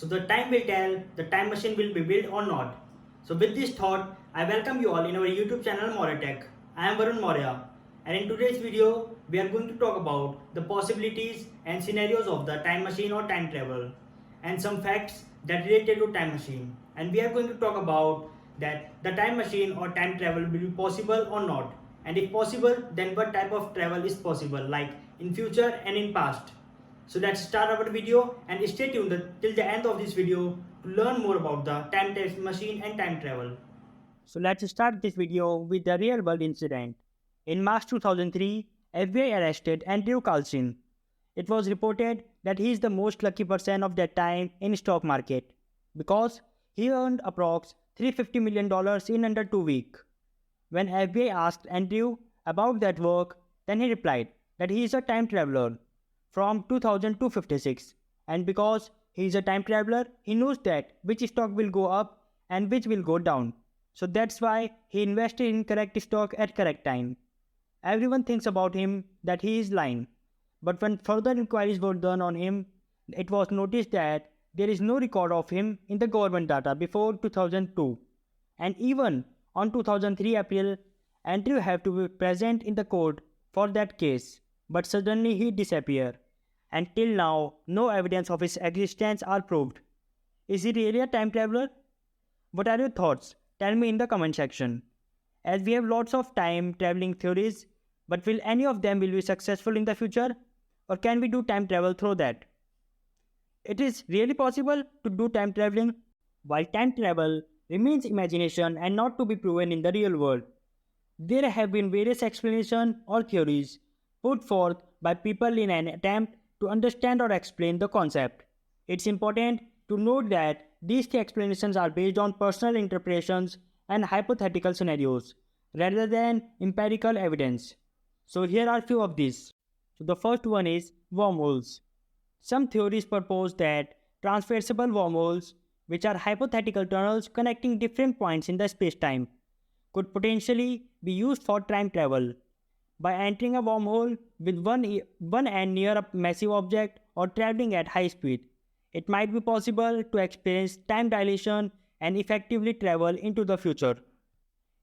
So the time will tell the time machine will be built or not. So with this thought, I welcome you all in our YouTube channel MauryaTech. I am Varun Maurya, and in today's video, we are going to talk about the possibilities and scenarios of the time machine or time travel, and some facts that related to time machine. And we are going to talk about that the time machine or time travel will be possible or not, and if possible, then what type of travel is possible, like in future and in past. So let's start our video and stay tuned till the end of this video to learn more about the time machine and time travel. So let's start this video with the real world incident. In March 2003, FBI arrested Andrew Carlson. It was reported that he is the most lucky person of that time in stock market because he earned approx $350 million in under 2 weeks. When FBI asked Andrew about that work, then he replied that he is a time traveler from 2000 to 56, and because he is a time traveler, he knows that which stock will go up and which will go down. So that's why he invested in correct stock at correct time. Everyone thinks about him that he is lying, but when further inquiries were done on him, it was noticed that there is no record of him in the government data before 2002, and even on 2003 April, Andrew had to be present in the court for that case, but suddenly he disappeared, and till now no evidence of his existence are proved. Is he really a time traveler? What are your thoughts? Tell me in the comment section. As we have lots of time traveling theories, but will any of them will be successful in the future? Or can we do time travel through that? It is really possible to do time traveling, while time travel remains imagination and not to be proven in the real world. There have been various explanations or theories put forth by people in an attempt to understand or explain the concept. It's important to note that these explanations are based on personal interpretations and hypothetical scenarios rather than empirical evidence. So here are few of these. So the first one is wormholes. Some theories propose that transversal wormholes, which are hypothetical tunnels connecting different points in the space-time, could potentially be used for time travel. By entering a wormhole with one end near a massive object or traveling at high speed, it might be possible to experience time dilation and effectively travel into the future.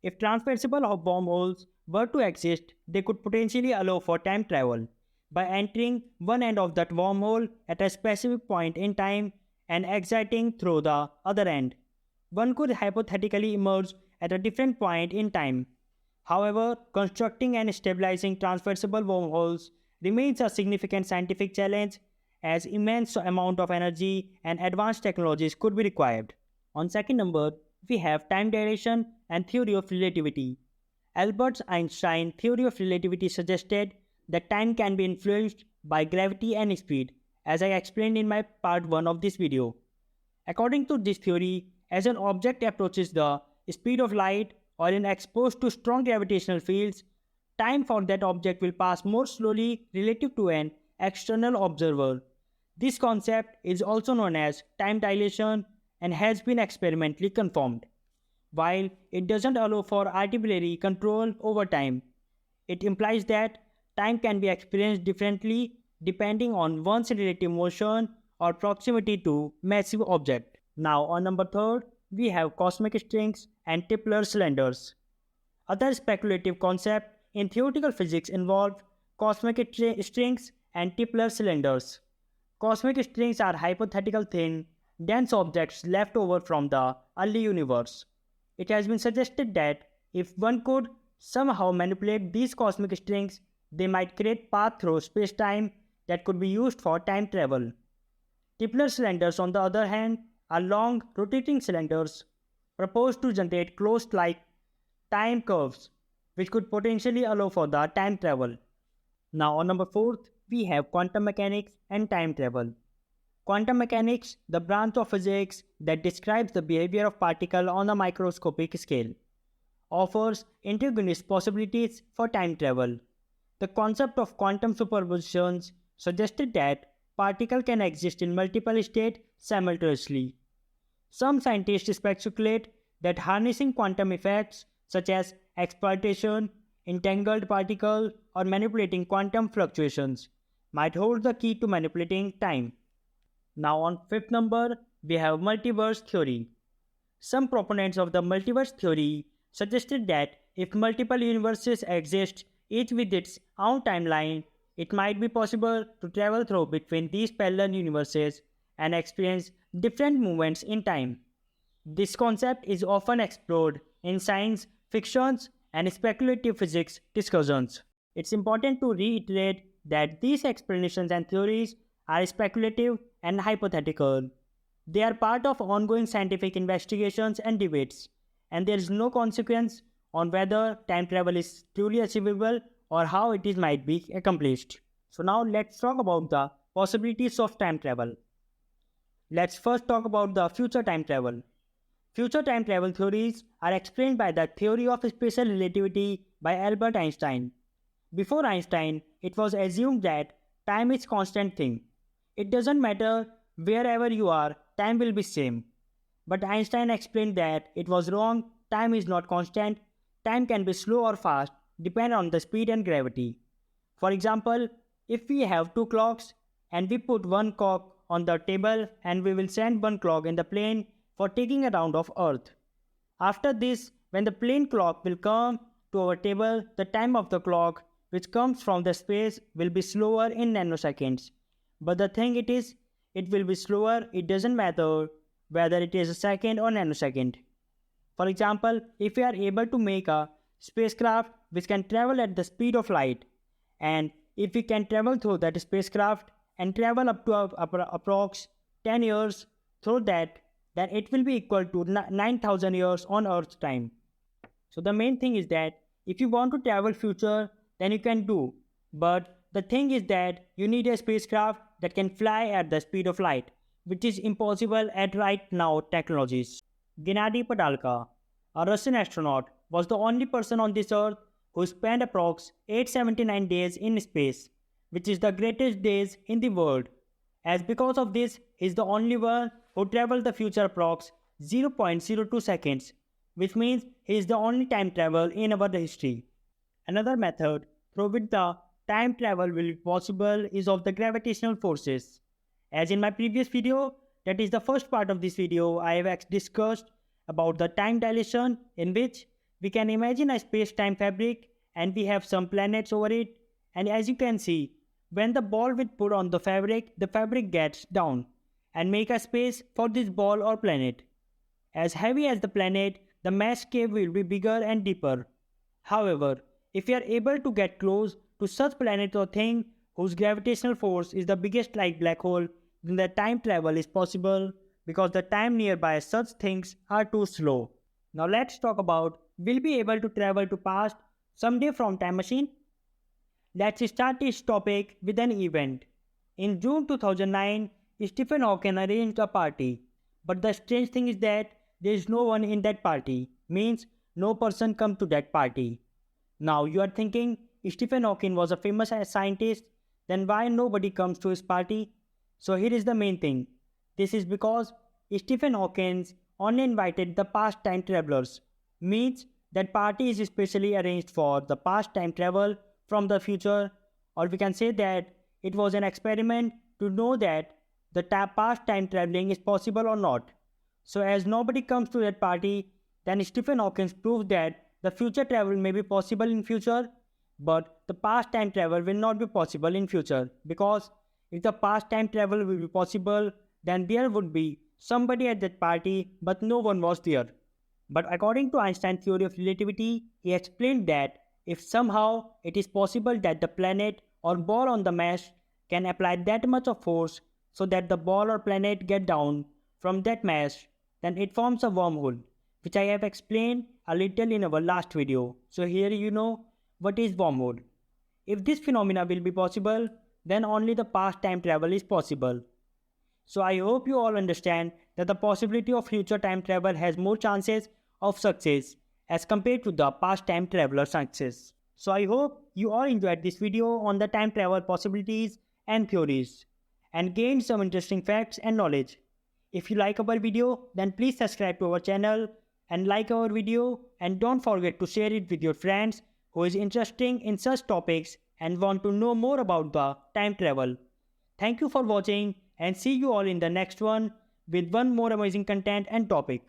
If transversal wormholes were to exist, they could potentially allow for time travel by entering one end of that wormhole at a specific point in time and exiting through the other end. One could hypothetically emerge at a different point in time. However, constructing and stabilizing transversal wormholes remains a significant scientific challenge as immense amount of energy and advanced technologies could be required. On second number, we have time dilation and theory of relativity. Albert Einstein's theory of relativity suggested that time can be influenced by gravity and speed, as I explained in my part 1 of this video. According to this theory, as an object approaches the speed of light or is exposed to strong gravitational fields, time for that object will pass more slowly relative to an external observer. This concept is also known as time dilation and has been experimentally confirmed. While it doesn't allow for arbitrary control over time, it implies that time can be experienced differently depending on one's relative motion or proximity to massive object. Now on number 3, we have cosmic strings and Tipler cylinders. Other speculative concepts in theoretical physics involve cosmic strings and Tipler cylinders. Cosmic strings are hypothetical thin, dense objects left over from the early universe. It has been suggested that if one could somehow manipulate these cosmic strings, they might create paths through space-time that could be used for time travel. Tipler cylinders, on the other hand, are long, rotating cylinders proposed to generate closed-like time curves, which could potentially allow for the time travel. Now on number 4, we have quantum mechanics and time travel. Quantum mechanics, the branch of physics that describes the behavior of particles on a microscopic scale, offers ingenious possibilities for time travel. The concept of quantum superpositions suggested that particles can exist in multiple states simultaneously. Some scientists speculate that harnessing quantum effects such as excitation, entangled particles, or manipulating quantum fluctuations might hold the key to manipulating time. Now on fifth number, we have multiverse theory. Some proponents of the multiverse theory suggested that if multiple universes exist, each with its own timeline, it might be possible to travel through between these parallel universes and experience different moments in time. This concept is often explored in science fictions and speculative physics discussions. It's important to reiterate that these explanations and theories are speculative and hypothetical. They are part of ongoing scientific investigations and debates, and there is no consequence on whether time travel is truly achievable or how it is might be accomplished. So now let's talk about the possibilities of time travel. Let's first talk about the future time travel. Future time travel theories are explained by the theory of special relativity by Albert Einstein. Before Einstein, it was assumed that time is constant thing. It doesn't matter wherever you are, time will be same. But Einstein explained that it was wrong, time is not constant, time can be slow or fast, depend on the speed and gravity. For example, if we have two clocks and we put one clock on the table and we will send one clock in the plane for taking a round of Earth. After this, when the plane clock will come to our table, the time of the clock which comes from the space will be slower in nanoseconds. But the thing it will be slower, it doesn't matter whether it is a second or nanosecond. For example, if we are able to make a spacecraft which can travel at the speed of light, and if we can travel through that spacecraft and travel up to approx 10 years through that, then it will be equal to 9,000 years on Earth's time. So the main thing is that if you want to travel future, then you can do. But the thing is that you need a spacecraft that can fly at the speed of light, which is impossible at right now technologies. Gennady Padalka, a Russian astronaut, was the only person on this earth who spent approx 879 days in space, which is the greatest days in the world. As because of this, he is the only one who traveled the future approx 0.02 seconds, which means he is the only time travel in our history. Another method through which the time travel will be possible is of the gravitational forces. As in my previous video, that is the first part of this video, I have discussed about the time dilation, in which we can imagine a space-time fabric and we have some planets over it, and as you can see, when the ball will put on the fabric gets down and make a space for this ball or planet. As heavy as the planet, the mass cave will be bigger and deeper. However, if we are able to get close to such planet or thing whose gravitational force is the biggest like black hole, then the time travel is possible because the time nearby such things are too slow. Now let's talk about will be able to travel to past someday from time machine? Let's start this topic with an event. In June 2009, Stephen Hawking arranged a party. But the strange thing is that there is no one in that party, means no person come to that party. Now you are thinking, Stephen Hawking was a famous scientist, then why nobody comes to his party? So here is the main thing. This is because Stephen Hawking only invited the past time travelers, means that party is specially arranged for the past time travel from the future, or we can say that it was an experiment to know that the past time traveling is possible or not. So as nobody comes to that party, then Stephen Hawking proved that the future travel may be possible in future, but the past time travel will not be possible in future, because if the past time travel will be possible, then there would be somebody at that party, but no one was there. But according to Einstein's theory of relativity, he explained that if somehow it is possible that the planet or ball on the mesh can apply that much of force so that the ball or planet get down from that mesh, then it forms a wormhole, which I have explained a little in our last video. So here you know what is wormhole. If this phenomena will be possible, then only the past time travel is possible. So I hope you all understand that the possibility of future time travel has more chances of success as compared to the past time traveler success. So I hope you all enjoyed this video on the time travel possibilities and theories and gained some interesting facts and knowledge. If you like our video, then please subscribe to our channel and like our video, and don't forget to share it with your friends who is interested in such topics and want to know more about the time travel. Thank you for watching and see you all in the next one. with one more amazing content and topic.